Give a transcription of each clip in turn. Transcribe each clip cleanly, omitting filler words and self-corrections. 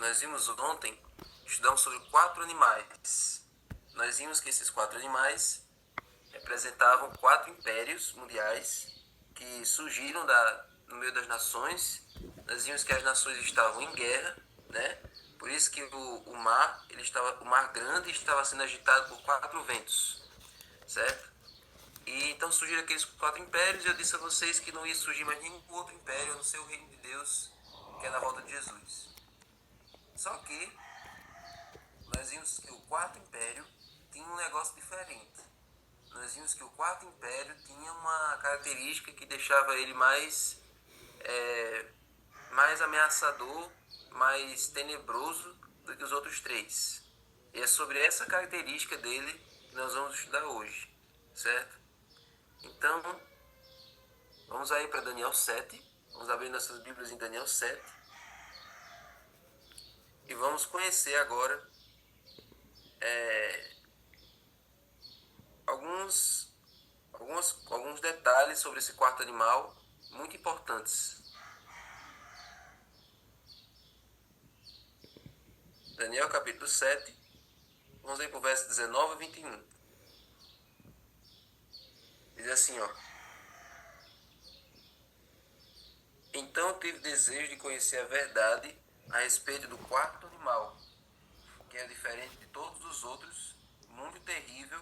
nós vimos ontem, estudamos sobre 4 animais. Nós vimos que esses 4 animais representavam 4 impérios mundiais que surgiram no meio das nações. Nós vimos que as nações estavam em guerra, né? Por isso que o mar grande estava sendo agitado por 4 ventos, certo? E então surgiram aqueles 4 impérios, e eu disse a vocês que não ia surgir mais nenhum outro império no seu reino de Deus, que é na volta de Jesus. Só que nós vimos que o quarto império tinha um negócio diferente. Nós vimos que o quarto império tinha uma característica que deixava ele mais ameaçador, mais tenebroso do que os outros 3. E é sobre essa característica dele que nós vamos estudar hoje, certo? Então, vamos aí para Daniel 7. Vamos abrir nossas Bíblias em Daniel 7. E vamos conhecer agora alguns detalhes sobre esse quarto animal muito importantes. Daniel capítulo 7, vamos ler para o verso 19 a 21. Diz assim, ó. Então eu tive desejo de conhecer a verdade a respeito do quarto animal, que é diferente de todos os outros, muito terrível,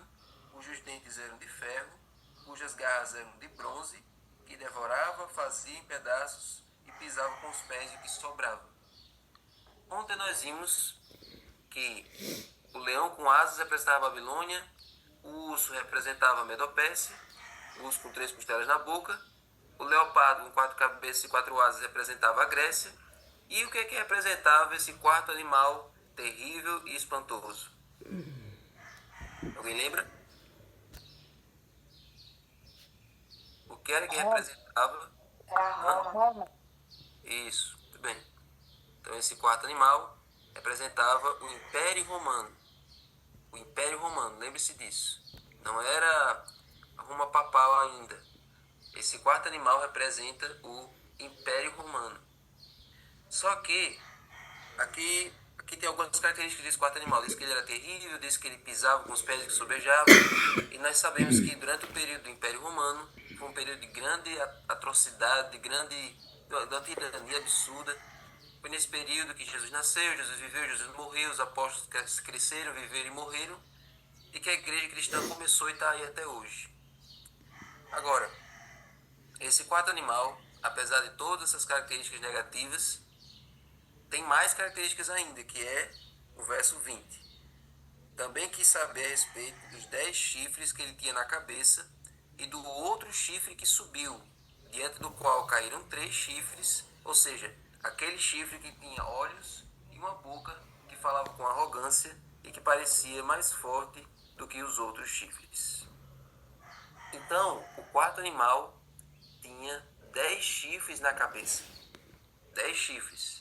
cujos dentes eram de ferro, cujas garras eram de bronze, que devorava, fazia em pedaços e pisava com os pés o que sobrava. Ontem nós vimos que o leão com asas representava a Babilônia, o urso representava a Medopécia, o urso com 3 costelas na boca, o leopardo com 4 cabeças e 4 asas representava a Grécia. E o que representava esse quarto animal terrível e espantoso? Alguém lembra? O que era que representava? Roma. Isso, muito bem. Então esse quarto animal representava o Império Romano. O Império Romano, lembre-se disso. Não era a Roma papal ainda. Esse quarto animal representa o Império Romano. Só que aqui tem algumas características desse quarto animal. Diz que ele era terrível, diz que ele pisava com os pés que sobejava. E nós sabemos que durante o período do Império Romano foi um período de grande atrocidade, de uma tirania absurda. Foi nesse período que Jesus nasceu, Jesus viveu, Jesus morreu, os apóstolos cresceram, viveram e morreram. E que a igreja cristã começou e está aí até hoje. Agora, esse quarto animal, apesar de todas essas características negativas, tem mais características ainda, que é o verso 20. Também quis saber a respeito dos 10 chifres que ele tinha na cabeça e do outro chifre que subiu, diante do qual caíram 3 chifres, ou seja, aquele chifre que tinha olhos e uma boca que falava com arrogância e que parecia mais forte do que os outros chifres. Então, o quarto animal tinha 10 chifres na cabeça. 10 chifres.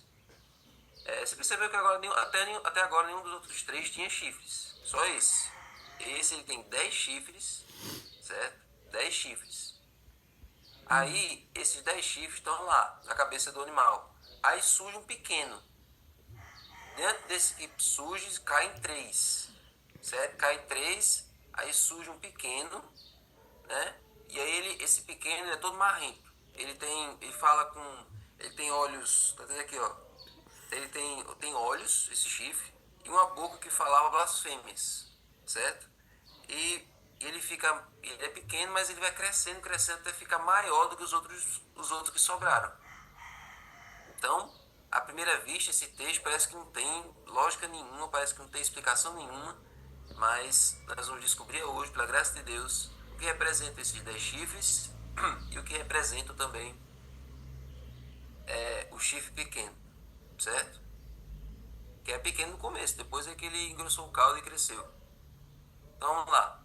Você percebeu que até agora nenhum dos outros 3 tinha chifres. Só esse. Esse ele tem 10 chifres, certo? 10 chifres. Aí, esses 10 chifres estão lá, na cabeça do animal. Aí surge um pequeno. Dentro desse que surge, caem 3. Certo? Cai 3, aí surge um pequeno, né? E aí esse pequeno é todo marrento. Ele tem olhos, tá vendo aqui, ó. Ele tem olhos, esse chifre, e uma boca que falava blasfêmias, certo? E ele é pequeno, mas ele vai crescendo até ficar maior do que os outros que sobraram. Então, à primeira vista, esse texto parece que não tem lógica nenhuma, parece que não tem explicação nenhuma, mas nós vamos descobrir hoje, pela graça de Deus, o que representa esses 10 chifres e o que representa também o chifre pequeno, certo? Que é pequeno no começo, depois é que ele engrossou o caldo e cresceu. Então vamos lá.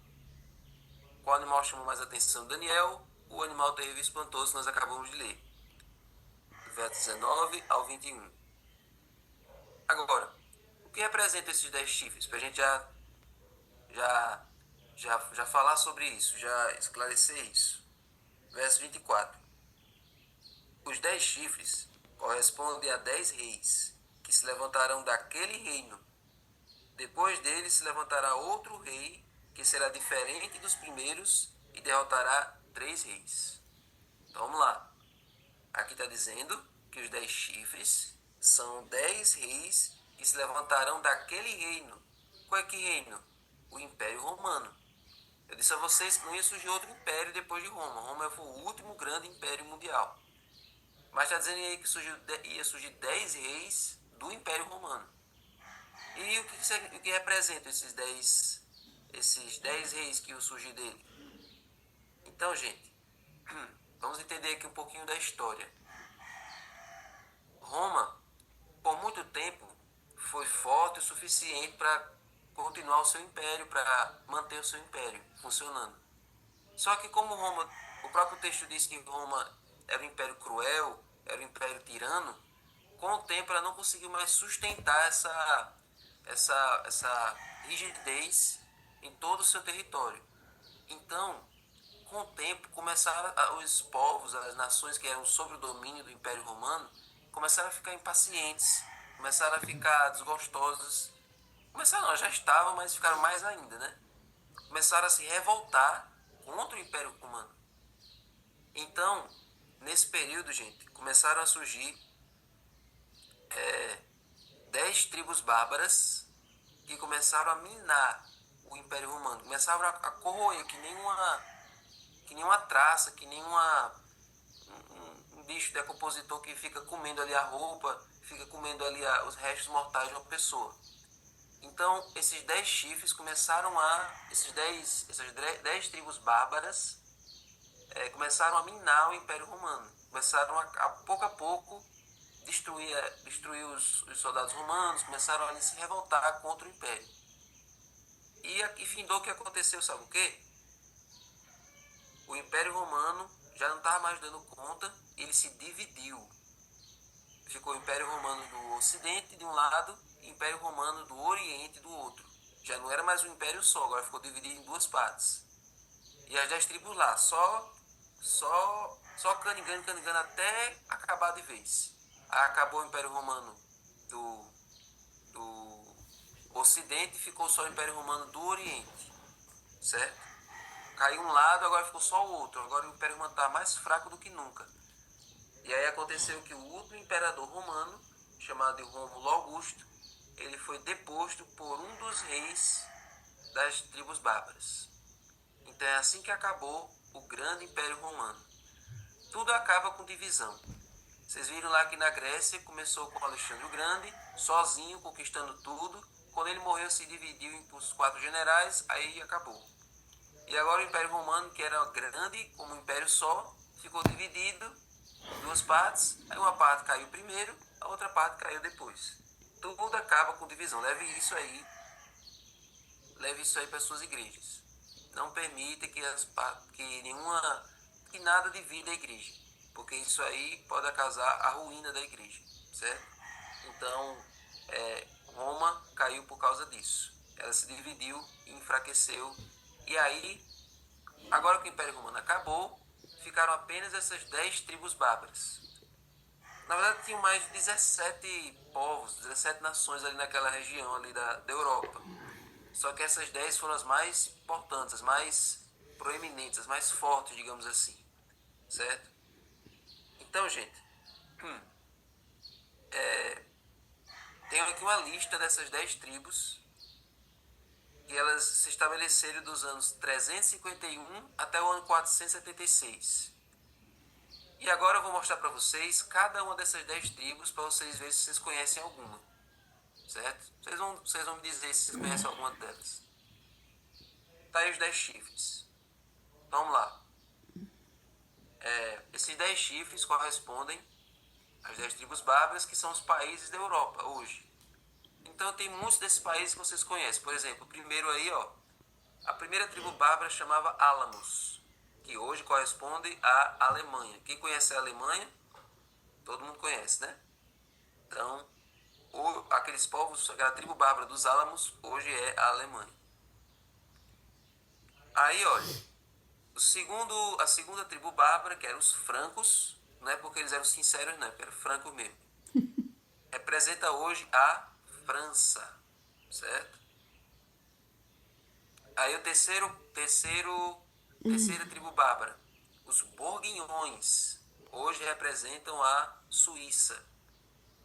Qual animal chamou mais atenção? Daniel, o animal terrível e espantoso que nós acabamos de ler. Do verso 19 ao 21. Agora, o que representa esses 10 chifres? Para a gente já falar sobre isso, já esclarecer isso. Verso 24. Os 10 chifres correspondem a 10 reis, que se levantarão daquele reino. Depois dele se levantará outro rei, que será diferente dos primeiros, e derrotará 3 reis. Então vamos lá. Aqui está dizendo que os 10 chifres são 10 reis que se levantarão daquele reino. Qual é que reino? O Império Romano. Eu disse a vocês que não ia surgir outro império depois de Roma. Roma foi o último grande império mundial. Mas está dizendo aí que ia surgir 10 reis do Império Romano. E o que representam esses 10 reis que iam surgir dele? Então, gente, vamos entender aqui um pouquinho da história. Roma, por muito tempo, foi forte o suficiente para continuar o seu império, para manter o seu império funcionando. Só que como Roma, o próprio texto diz que Roma era um império cruel, era um império tirano, com o tempo ela não conseguiu mais sustentar essa rigidez em todo o seu território. Então, com o tempo, começaram os povos, as nações que eram sob o domínio do Império Romano, começaram a ficar impacientes, começaram a ficar desgostosos. Começaram, não, já estavam, mas ficaram mais ainda, né? Começaram a se revoltar contra o Império Romano. Então, nesse período, gente, começaram a surgir 10 tribos bárbaras que começaram a minar o Império Romano. Começaram a corroer que nem uma traça, que nem um bicho decompositor que fica comendo ali a roupa, fica comendo ali os restos mortais de uma pessoa. Então, esses 10 chifres começaram essas 10 tribos bárbaras começaram a minar o Império Romano. Começaram a pouco, destruir os soldados romanos, começaram a se revoltar contra o Império. E findou o que aconteceu, sabe o quê? O Império Romano já não estava mais dando conta, ele se dividiu. Ficou o Império Romano do Ocidente de um lado e o Império Romano do Oriente do outro. Já não era mais um império só, agora ficou dividido em 2 partes. E as 10 tribos lá, só canigando até acabar de vez. Aí acabou o Império Romano do Ocidente e ficou só o Império Romano do Oriente, certo? Caiu um lado, agora ficou só o outro. Agora o Império Romano está mais fraco do que nunca. E aí aconteceu que o último imperador romano, chamado de Rômulo Augusto, ele foi deposto por um dos reis das tribos bárbaras. Então é assim que acabou o grande Império Romano. Tudo acaba com divisão. Vocês viram lá que na Grécia começou com Alexandre o Grande, sozinho, conquistando tudo. Quando ele morreu, se dividiu em os 4 generais, aí acabou. E agora o Império Romano, que era grande, como um império só, ficou dividido em 2 partes. Aí uma parte caiu primeiro, a outra parte caiu depois. Tudo acaba com divisão. Leve isso aí para as suas igrejas. Não permita que nada divida a igreja, porque isso aí pode causar a ruína da igreja, certo? Então, Roma caiu por causa disso. Ela se dividiu e enfraqueceu. E aí, agora que o Império Romano acabou, ficaram apenas essas 10 tribos bárbaras. Na verdade, tinham mais de 17 povos, 17 nações ali naquela região ali da Europa. Só que essas 10 foram as mais importantes, as mais proeminentes, as mais fortes, digamos assim. Certo? Então, gente, tenho aqui uma lista dessas 10 tribos que elas se estabeleceram dos anos 351 até o ano 476. E agora eu vou mostrar para vocês cada uma dessas 10 tribos para vocês verem se vocês conhecem alguma. Certo? Vocês vão me dizer se vocês conhecem alguma delas. Tá aí os 10 chifres. Então, vamos lá. Esses 10 chifres correspondem às 10 tribos bárbaras, que são os países da Europa hoje. Então tem muitos desses países que vocês conhecem. Por exemplo, o primeiro aí, a primeira tribo bárbara chamava Alamos, que hoje corresponde à Alemanha. Quem conhece a Alemanha? Todo mundo conhece, né? Então, aqueles povos, aquela tribo bárbara dos Álamos, hoje é a Alemanha. Aí, olha, a segunda tribo bárbara, que eram os francos, não é porque eles eram sinceros, não, porque eram francos mesmo. É representa hoje a França, certo? Aí o terceira tribo bárbara, os Borguinhões, hoje representam a Suíça.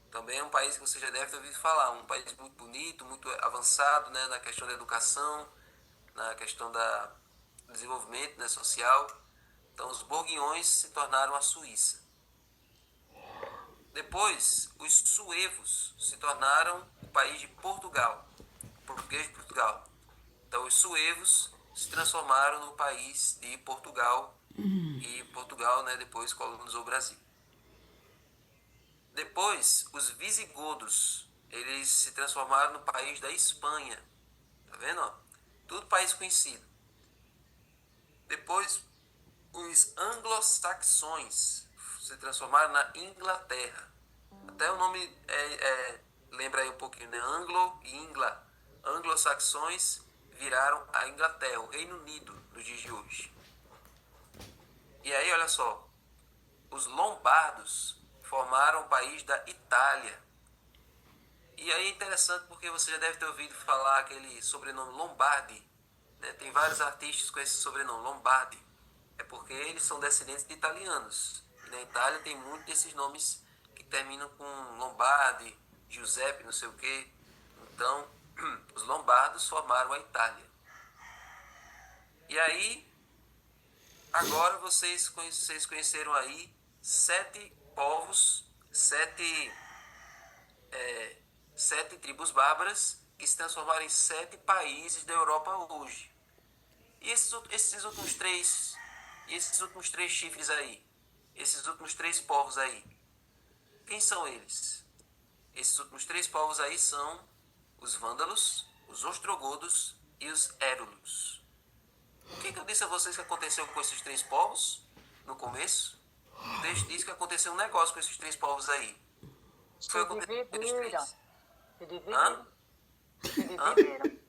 Também é um país que você já deve ter ouvido falar, um país muito bonito, muito avançado, né, na questão da educação, na questão do desenvolvimento, né, social. Então os Borguinhões se tornaram a Suíça. Depois, os suevos se tornaram o país de Portugal, o português de Portugal. Então os suevos se transformaram no país de Portugal e Portugal, né, depois colonizou o Brasil. Depois, os visigodos, eles se transformaram no país da Espanha. Tá vendo? Ó? Tudo país conhecido. Depois, os anglo-saxões se transformaram na Inglaterra. Até o nome lembra aí um pouquinho, né? Anglo e Ingla. Anglo-saxões viraram a Inglaterra, o Reino Unido, nos dias de hoje. E aí, olha só, os lombardos formaram o país da Itália. E aí é interessante porque você já deve ter ouvido falar aquele sobrenome Lombardi, né? Tem vários artistas com esse sobrenome, Lombardi. É porque eles são descendentes de italianos. E na Itália tem muitos desses nomes que terminam com Lombardi, Giuseppe, não sei o quê. Então, os lombardos formaram a Itália. E aí, agora vocês conheceram aí 7 povos, 7 tribos bárbaras que se transformaram em 7 países da Europa hoje. E esses últimos três chifres aí, esses últimos 3 povos aí, quem são eles? Esses últimos 3 povos aí são os vândalos, os ostrogodos e os érulos. O que eu disse a vocês que aconteceu com esses 3 povos no começo? O texto diz que aconteceu um negócio com esses 3 povos aí. Foi acontecer com eles 3. Se dividiram. Se Hã? dividiram.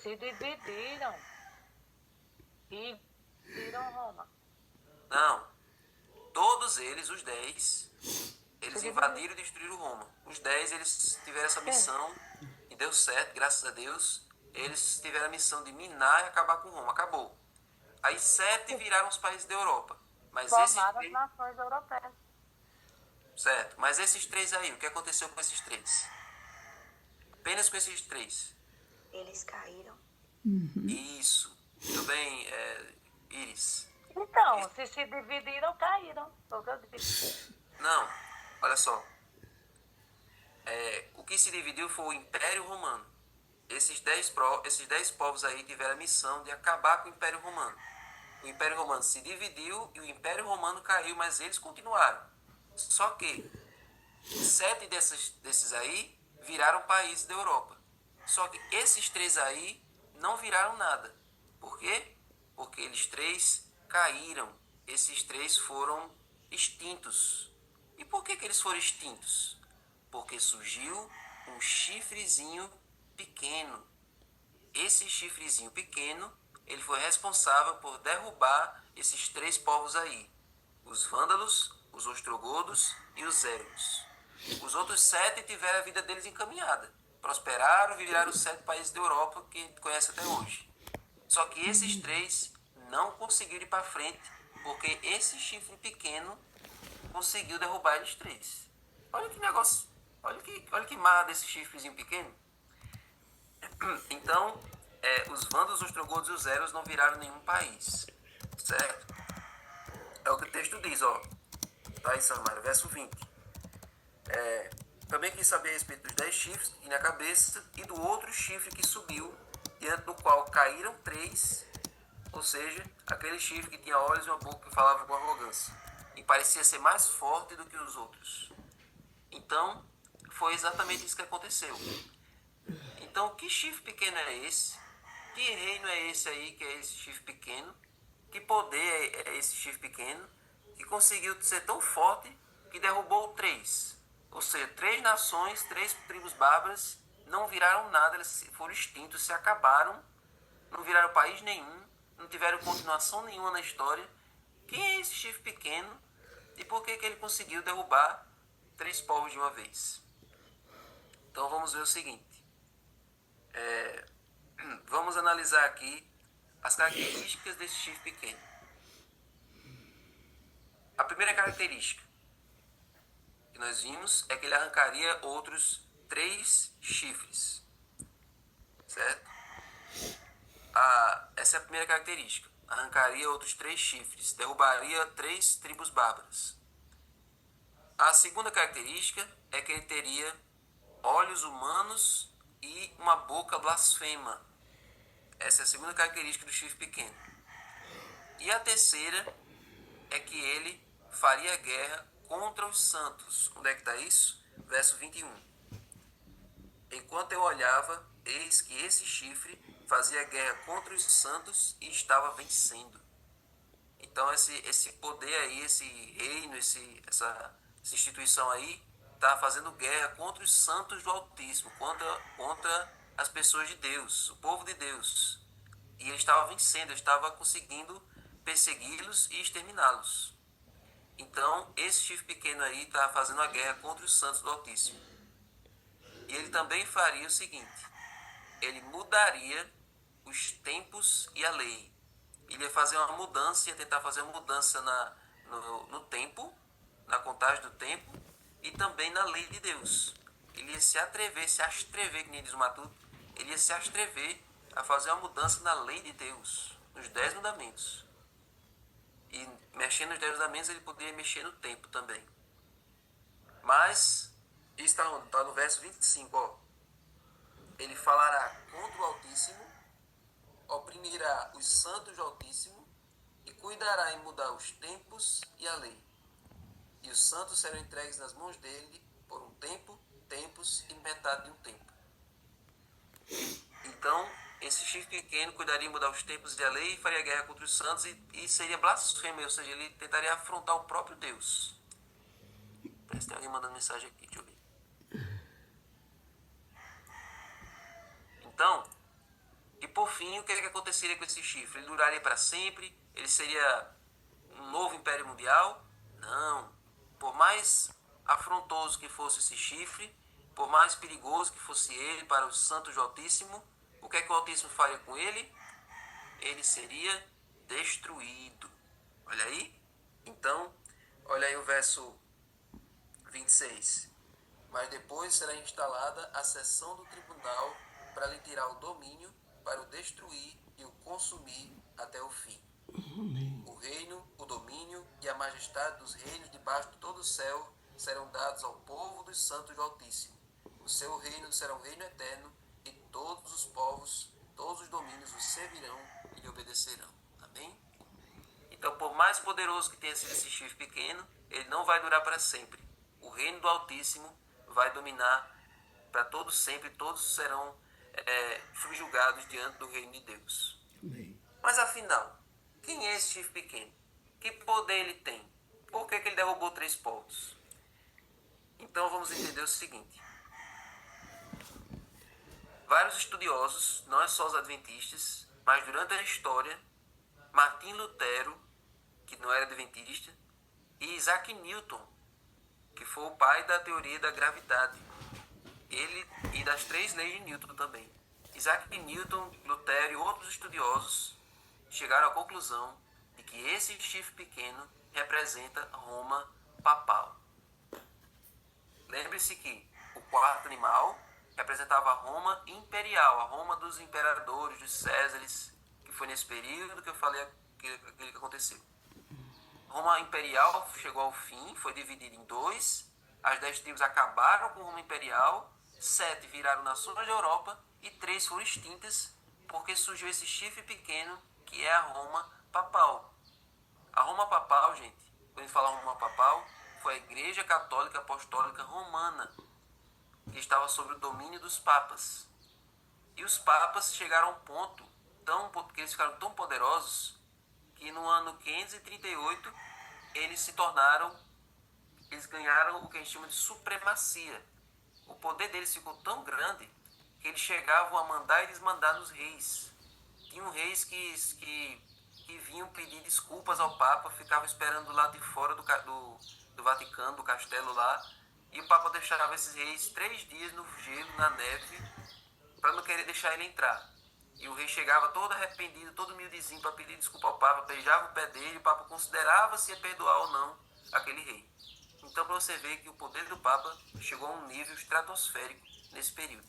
Se dividiram. E viram Roma. Não. Todos eles, os 10, eles invadiram e destruíram Roma. Os 10, eles tiveram essa missão e deu certo, graças a Deus. Eles tiveram a missão de minar e acabar com Roma. Acabou. Aí 7 viraram os países da Europa. Mas esses Formaram as 3, nações europeias. certo. Mas esses 3 aí, o que aconteceu com esses 3? Apenas com esses 3. Eles caíram. Isso. Muito bem, Iris. Então, se dividiram, caíram. Foi o que eu disse. Não, olha só. O que se dividiu foi o Império Romano. Esses 10 povos aí tiveram a missão de acabar com o Império Romano. O Império Romano se dividiu e o Império Romano caiu, mas eles continuaram. Só que 7 desses aí viraram países da Europa. Só que esses 3 aí não viraram nada. Por quê? Porque eles 3 caíram. Esses 3 foram extintos. E por que eles foram extintos? Porque surgiu um chifrezinho pequeno. Esse chifrezinho pequeno, ele foi responsável por derrubar esses 3 povos aí. Os vândalos, os ostrogodos e os érulos. Os outros 7 tiveram a vida deles encaminhada. Prosperaram e viraram os 7 países da Europa que a gente conhece até hoje. Só que esses 3 não conseguiram ir para frente, porque esse chifre pequeno conseguiu derrubar eles 3. Olha que negócio, olha que marra desse chifrezinho pequeno. Então, os vândalos, os ostrogodos e os érulos não viraram nenhum país, certo? É o que o texto diz, ó. Tá aí, Samara, verso 20. Também quis saber a respeito dos 10 chifres e na cabeça e do outro chifre que subiu, diante do qual caíram 3, ou seja, aquele chifre que tinha olhos e uma boca que falava com arrogância e parecia ser mais forte do que os outros. Então, foi exatamente isso que aconteceu. Então, que chifre pequeno é esse? Que reino é esse aí que é esse chifre pequeno? Que poder é esse chifre pequeno que conseguiu ser tão forte que derrubou 3? Ou seja, 3 nações, 3 tribos bárbaras não viraram nada, eles foram extintos, se acabaram, não viraram país nenhum, não tiveram continuação nenhuma na história. Quem é esse chifre pequeno e por que ele conseguiu derrubar 3 povos de uma vez? Então vamos ver o seguinte. Vamos analisar aqui as características desse chifre pequeno. A primeira característica que nós vimos é que ele arrancaria outros 3 chifres. Certo? Essa é a primeira característica. Arrancaria outros 3 chifres. Derrubaria 3 tribos bárbaras. A segunda característica é que ele teria olhos humanos e uma boca blasfema. Essa é a segunda característica do chifre pequeno. E a terceira é que ele faria guerra contra os santos. Onde é que está isso? Verso 21. Enquanto eu olhava, eis que esse chifre fazia guerra contra os santos e estava vencendo. Então esse poder aí, esse reino, essa instituição aí, está fazendo guerra contra os santos do Altíssimo, contra as pessoas de Deus, o povo de Deus. E ele estava vencendo, ele estava conseguindo persegui-los e exterminá-los. Então, esse chifre pequeno aí está fazendo a guerra contra os santos do Altíssimo. E ele também faria o seguinte: ele mudaria os tempos e a lei. Ele ia fazer uma mudança, ia tentar fazer uma mudança no tempo, na contagem do tempo, e também na lei de Deus. Ele ia se astrever, que nem diz o Matuto, ele ia se astrever a fazer uma mudança na lei de Deus, nos 10 mandamentos. E mexendo nos 10 mandamentos, ele poderia mexer no tempo também. Mas, isso está onde? Está no verso 25, ó. Ele falará contra o Altíssimo, oprimirá os santos do Altíssimo e cuidará em mudar os tempos e a lei. E os santos serão entregues nas mãos dele por um tempo, tempos e metade de um tempo. Então, esse chifre pequeno cuidaria em mudar os tempos e a lei e faria guerra contra os santos e seria blasfêmia, ou seja, ele tentaria afrontar o próprio Deus. Parece que tem alguém mandando mensagem aqui, deixa eu ver. Então, e por fim, o que aconteceria com esse chifre? Ele duraria para sempre? Ele seria um novo império mundial? Não. Por mais afrontoso que fosse esse chifre, por mais perigoso que fosse ele para os santos do Altíssimo, o que o Altíssimo faria com ele? Ele seria destruído. Olha aí. Então, olha aí o verso 26. Mas depois será instalada a sessão do tribunal para lhe tirar o domínio, para o destruir e o consumir até o fim. O reino, o domínio e a majestade dos reinos debaixo de todo o céu serão dados ao povo dos santos do Altíssimo. O seu reino será um reino eterno e todos os povos, todos os domínios o servirão e lhe obedecerão. Amém? Então, por mais poderoso que tenha sido esse chifre pequeno, ele não vai durar para sempre. O reino do Altíssimo vai dominar para todos sempre, todos serão subjugados diante do reino de Deus. Amém. Mas afinal, quem é esse chifre pequeno? Que poder ele tem? Por que ele derrubou 3 povos? Então vamos entender o seguinte. Vários estudiosos, não é só os adventistas, mas durante a história, Martim Lutero, que não era adventista, e Isaac Newton, que foi o pai da teoria da gravidade, ele e das 3 leis de Newton também. Isaac Newton, Lutero e outros estudiosos chegaram à conclusão de que esse chifre pequeno representa Roma papal. Lembre-se que o 4º animal representava a Roma imperial, a Roma dos imperadores, dos Césares, que foi nesse período que eu falei aquilo que aconteceu. Roma imperial chegou ao fim, foi dividida em 2, as 10 tribos acabaram com Roma imperial, 7 viraram nações da Europa e 3 foram extintas porque surgiu esse chifre pequeno que é a Roma papal. A Roma papal, gente, quando a gente fala Roma papal, foi a Igreja Católica Apostólica Romana, que estava sob o domínio dos papas. E os papas chegaram a um ponto que eles ficaram tão poderosos que no ano 538 eles ganharam o que a gente chama de supremacia. O poder deles ficou tão grande que eles chegavam a mandar e desmandar nos reis. Tinham reis que vinham pedir desculpas ao Papa, ficavam esperando lá de fora do Vaticano, do castelo lá, E o Papa deixava esses reis 3 dias no gelo, na neve, para não querer deixar ele entrar. E o rei chegava todo arrependido, todo humildezinho, para pedir desculpa ao Papa, beijava o pé dele, e o Papa considerava se ia perdoar ou não aquele rei. Então, para você ver que o poder do Papa chegou a um nível estratosférico nesse período.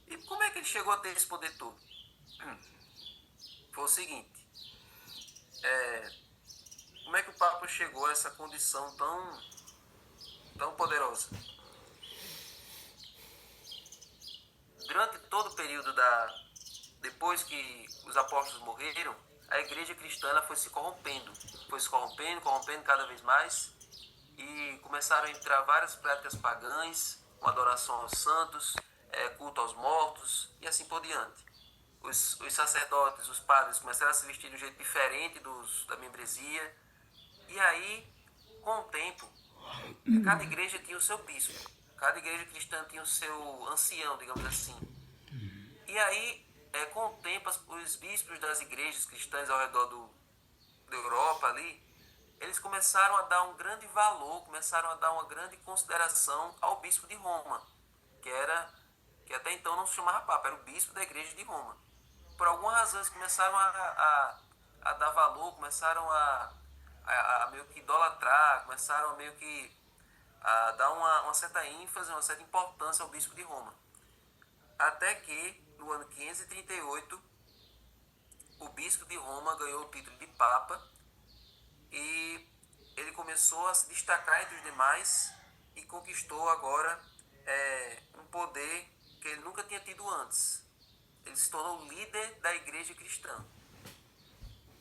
E como é que ele chegou a ter esse poder todo? Foi o seguinte, como é que o Papa chegou a essa condição tão poderosa? Durante todo o período depois que os apóstolos morreram, a igreja cristã ela foi se corrompendo cada vez mais, e começaram a entrar várias práticas pagãs, uma adoração aos santos, culto aos mortos e assim por diante. Os sacerdotes, os padres começaram a se vestir de um jeito diferente da membresia, e aí, com o tempo, cada igreja tinha o seu bispo, cada igreja cristã tinha o seu ancião, digamos assim. E aí, com o tempo, os bispos das igrejas cristãs ao redor da Europa ali, eles começaram a dar um grande valor, começaram a dar uma grande consideração ao bispo de Roma, que até então não se chamava Papa, era o bispo da igreja de Roma. Por alguma razão, eles começaram a dar valor, começaram a meio que idolatrar, começaram a meio que a dar uma certa ênfase, uma certa importância ao bispo de Roma. Até que, no ano 538, o bispo de Roma ganhou o título de Papa e ele começou a se destacar entre os demais e conquistou agora um poder que ele nunca tinha tido antes. Ele se tornou líder da igreja cristã.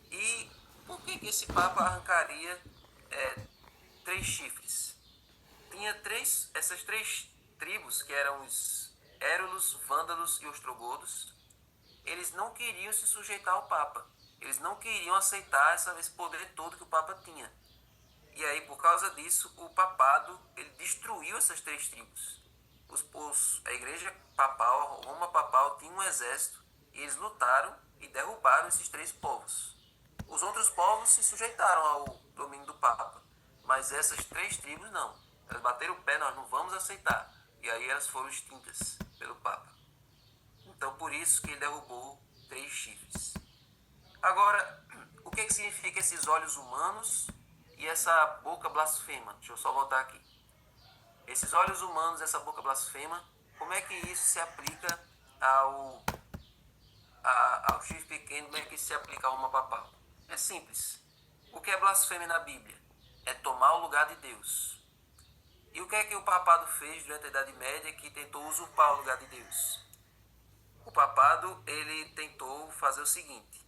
E por que esse Papa arrancaria 3 chifres? Tinha essas 3 tribos, que eram os Érulos, Vândalos e Ostrogodos. Eles não queriam se sujeitar ao Papa. Eles não queriam aceitar esse poder todo que o Papa tinha. E aí, por causa disso, o papado ele destruiu essas 3 tribos. A igreja papal, a Roma papal, tinha um exército e eles lutaram e derrubaram esses 3 povos. Os outros povos se sujeitaram ao domínio do Papa, mas essas 3 tribos não. Elas bateram o pé, nós não vamos aceitar. E aí elas foram extintas pelo Papa. Então, por isso que ele derrubou 3 chifres. Agora, o que significa esses olhos humanos e essa boca blasfema? Deixa eu só voltar aqui. Esses olhos humanos, essa boca blasfema, como é que isso se aplica ao chifre pequeno, como é que isso se aplica a Roma papal? É simples. O que é blasfêmia na Bíblia? É tomar o lugar de Deus. E o que é que o papado fez durante a Idade Média que tentou usurpar o lugar de Deus? O papado, ele tentou fazer o seguinte: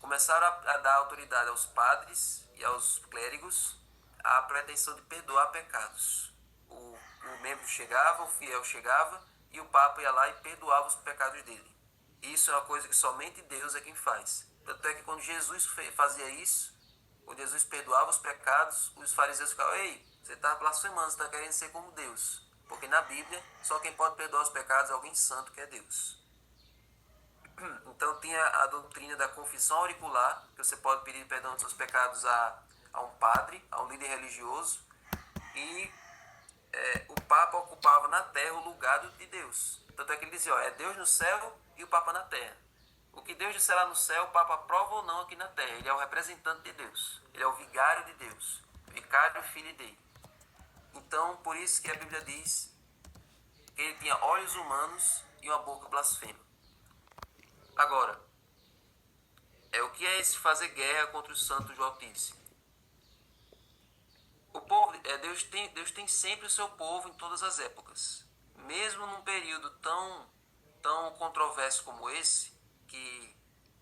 começaram a dar autoridade aos padres e aos clérigos a pretensão de perdoar pecados. O membro chegava, o fiel chegava, e o Papa ia lá e perdoava os pecados dele. Isso é uma coisa que somente Deus é quem faz. Tanto é que quando Jesus fazia isso, quando Jesus perdoava os pecados, os fariseus ficavam: ei, você está blasfemando, você está querendo ser como Deus. Porque na Bíblia, só quem pode perdoar os pecados é alguém santo, que é Deus. Então tinha a doutrina da confissão auricular, que você pode pedir perdão dos seus pecados a um padre, a um líder religioso, e o Papa ocupava na terra o lugar de Deus. Tanto é que ele dizia: é Deus no céu e o Papa na terra. O que Deus disser lá no céu, o Papa aprova ou não aqui na terra. Ele é o representante de Deus, ele é o vigário de Deus, vicário e filho dele. Então, por isso que a Bíblia diz que ele tinha olhos humanos e uma boca blasfema. Agora, o que é esse fazer guerra contra os santos do Altíssimo? O povo, Deus tem sempre o seu povo em todas as épocas. Mesmo num período tão controverso como esse, que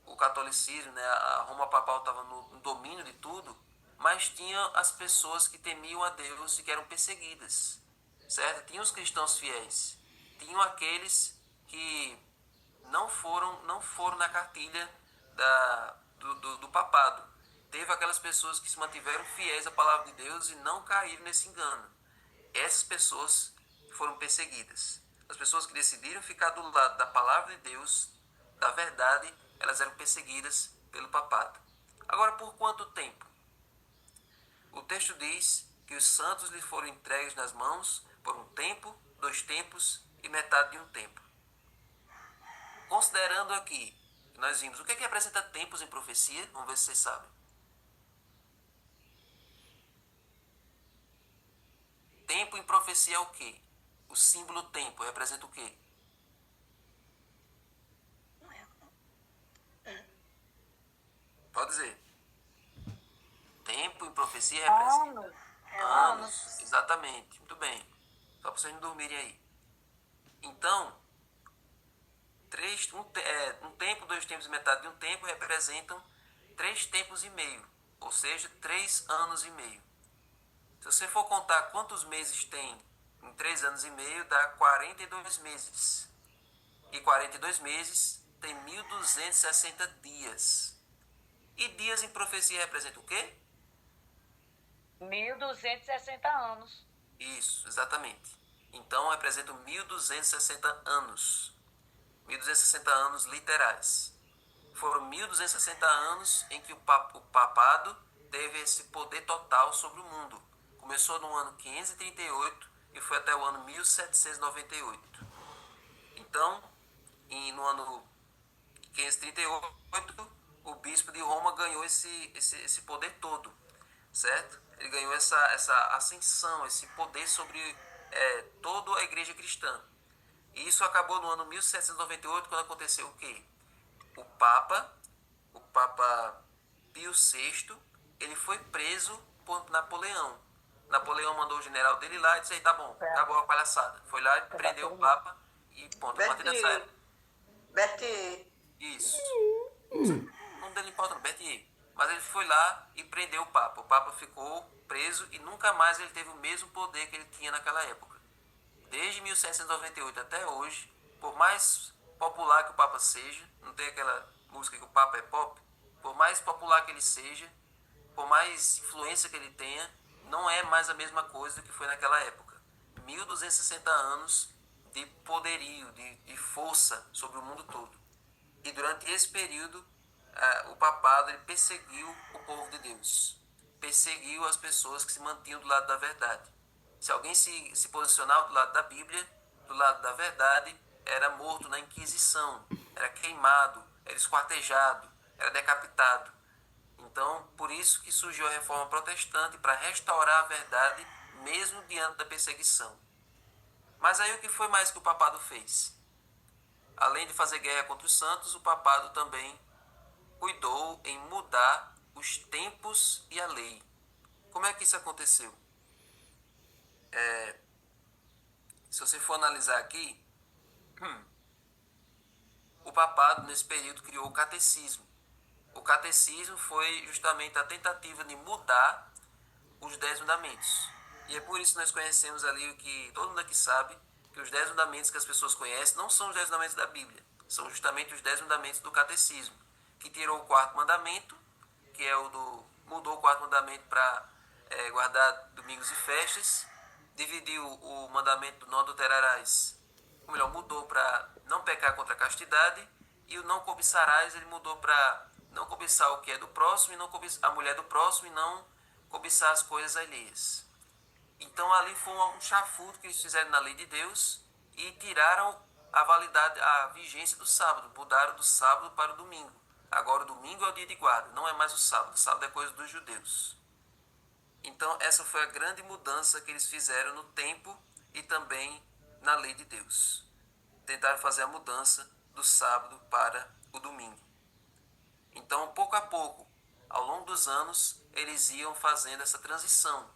o catolicismo, né, a Roma papal estava no domínio de tudo, mas tinha as pessoas que temiam a Deus e que eram perseguidas, certo? Tinha os cristãos fiéis, tinham aqueles que não foram na cartilha do papado. Teve aquelas pessoas que se mantiveram fiéis à palavra de Deus e não caíram nesse engano. Essas pessoas foram perseguidas. As pessoas que decidiram ficar do lado da palavra de Deus, da verdade, elas eram perseguidas pelo papado. Agora, por quanto tempo? O texto diz que os santos lhe foram entregues nas mãos por um tempo, 2 tempos e metade de um tempo. Considerando aqui, nós vimos o que representa tempos em profecia, vamos ver se vocês sabem. Tempo em profecia é o quê? O símbolo tempo representa o quê? Pode dizer. Tempo em profecia representa anos. Exatamente. Muito bem. Só para vocês não dormirem aí. Então, um tempo, 2 tempos e metade de um tempo representam 3 tempos e meio. Ou seja, 3 anos e meio. Se você for contar quantos meses tem em 3 anos e meio, dá 42 meses. E 42 meses tem 1.260 dias. E dias em profecia representam o quê? 1.260 anos. Isso, exatamente. Então representam 1.260 anos. 1.260 anos literais. Foram 1.260 anos em que o papado teve esse poder total sobre o mundo. Começou no ano 538 e foi até o ano 1798. Então, no ano 538, o bispo de Roma ganhou esse poder todo, certo? Ele ganhou essa ascensão, esse poder sobre toda a igreja cristã. E isso acabou no ano 1798, quando aconteceu o quê? O Papa Pio VI, ele foi preso por Napoleão. Napoleão mandou o general dele lá e disse, tá bom, acabou a palhaçada. Foi lá e prendeu o Papa e ponto. A partir dessa época... Betty. Isso. Não deu importa não, Betty. Mas ele foi lá e prendeu o Papa. O Papa ficou preso e nunca mais ele teve o mesmo poder que ele tinha naquela época. Desde 1798 até hoje, por mais popular que o Papa seja, não tem aquela música que o Papa é pop, por mais popular que ele seja, por mais influência que ele tenha, não é mais a mesma coisa do que foi naquela época. 1.260 anos de poderio, de força sobre o mundo todo. E durante esse período, o papado ele perseguiu o povo de Deus. Perseguiu as pessoas que se mantinham do lado da verdade. Se alguém se posicionava do lado da Bíblia, do lado da verdade, era morto na Inquisição, era queimado, era esquartejado, era decapitado. Então, por isso que surgiu a Reforma Protestante, para restaurar a verdade, mesmo diante da perseguição. Mas aí o que foi mais que o papado fez? Além de fazer guerra contra os santos, o papado também cuidou em mudar os tempos e a lei. Como é que isso aconteceu? Se você for analisar aqui, o papado nesse período criou o catecismo. O catecismo foi justamente a tentativa de mudar os 10 mandamentos. E é por isso que nós conhecemos ali o que todo mundo aqui sabe, que os 10 mandamentos que as pessoas conhecem não são os 10 mandamentos da Bíblia, são justamente os 10 mandamentos do catecismo, que tirou o 4º mandamento, que é mudou o 4º mandamento para guardar domingos e festas, dividiu o mandamento do não adulterarás, ou melhor, mudou para não pecar contra a castidade, e o não cobiçarás ele mudou para não cobiçar o que é do próximo, e não cobiçar a mulher do próximo, e não cobiçar as coisas alheias. Então ali foi um chafuto que eles fizeram na lei de Deus e tiraram a validade, a vigência do sábado, mudaram do sábado para o domingo. Agora o domingo é o dia de guarda, não é mais o sábado é coisa dos judeus. Então essa foi a grande mudança que eles fizeram no tempo e também na lei de Deus. Tentaram fazer a mudança do sábado para o domingo. Então, pouco a pouco, ao longo dos anos, eles iam fazendo essa transição.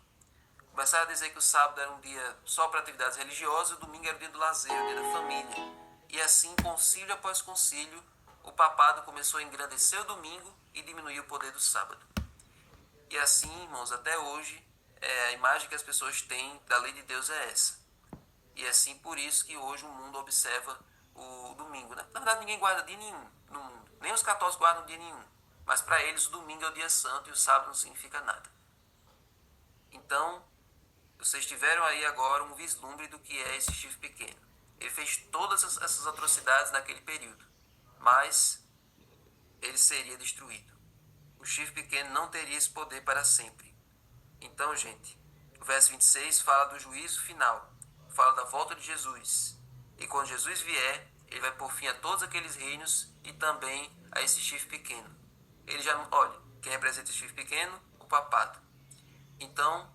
Começaram a dizer que o sábado era um dia só para atividades religiosas e o domingo era o dia do lazer, o dia da família. E assim, concílio após concílio, o papado começou a engrandecer o domingo e diminuir o poder do sábado. E assim, irmãos, até hoje, a imagem que as pessoas têm da lei de Deus é essa. E é assim por isso que hoje o mundo observa o domingo, né? Na verdade, ninguém guarda dia nenhum no mundo. Nem os católicos guardam dia nenhum. Mas para eles o domingo é o dia santo e o sábado não significa nada. Então, vocês tiveram aí agora um vislumbre do que é esse chifre pequeno. Ele fez todas essas atrocidades naquele período. Mas ele seria destruído. O chifre pequeno não teria esse poder para sempre. Então, gente, o verso 26 fala do juízo final. fala da volta de Jesus. E quando Jesus vier, ele vai pôr fim a todos aqueles reinos e também a esse chifre pequeno. Ele já não... Olha, quem representa esse chifre pequeno? O papado. Então,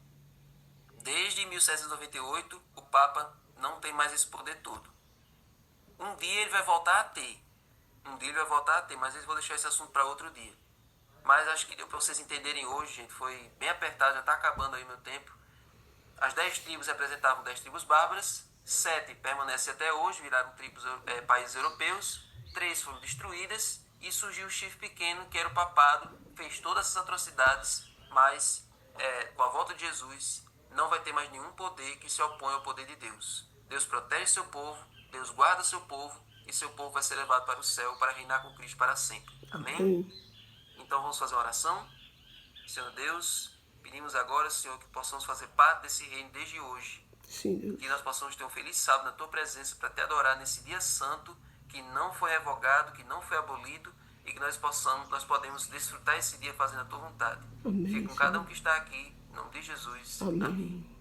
desde 1798, o Papa não tem mais esse poder todo. Um dia ele vai voltar a ter. Mas eu vou deixar esse assunto para outro dia. Mas acho que deu para vocês entenderem hoje, gente. Foi bem apertado, já está acabando aí meu tempo. As 10 tribos representavam 10 tribos bárbaras. 7 permanecem até hoje, viraram países europeus. 3 foram destruídas. E surgiu o chifre pequeno, que era o papado. Fez todas essas atrocidades. Mas com a volta de Jesus, não vai ter mais nenhum poder que se oponha ao poder de Deus. Deus protege seu povo. Deus guarda seu povo. E seu povo vai ser levado para o céu para reinar com Cristo para sempre. Amém? Então vamos fazer uma oração. Senhor Deus, pedimos agora, Senhor, que possamos fazer parte desse reino desde hoje. Sim, Deus. Que nós possamos ter um feliz sábado na Tua presença para Te adorar nesse dia santo que não foi revogado, que não foi abolido e que nós podemos desfrutar esse dia fazendo a Tua vontade. Amém, Fique com cada um que está aqui. Em nome de Jesus. Amém.